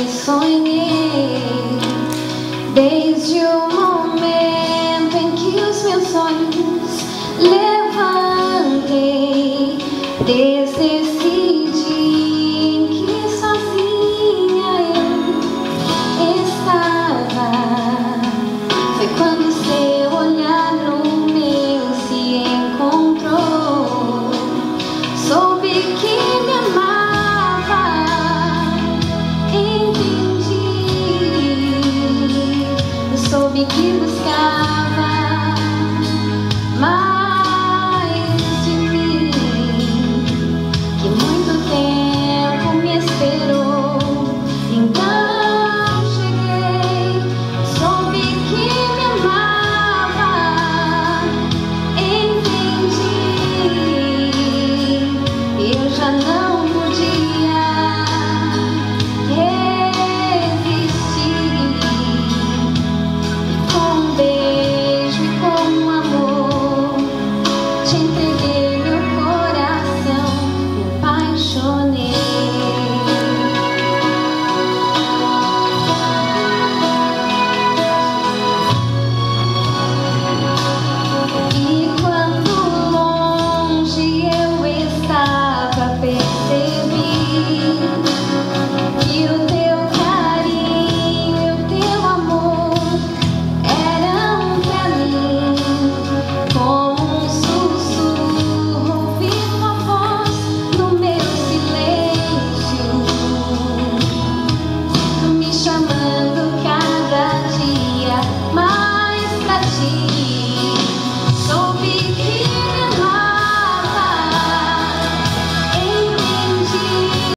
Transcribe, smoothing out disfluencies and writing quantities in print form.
que sonhei. Desde o momento em que os meus olhos levantei, desde esse dia em que sozinha eu estava, foi quando seu olhar no meu se encontrou. Soube que me amava, entendi. Eu soube que buscava mais de mim, que muito tempo me esperou. Então cheguei, soube que me amava, entendi. Eu já não podia resistir. Com um beijo e com um amor te entreguei.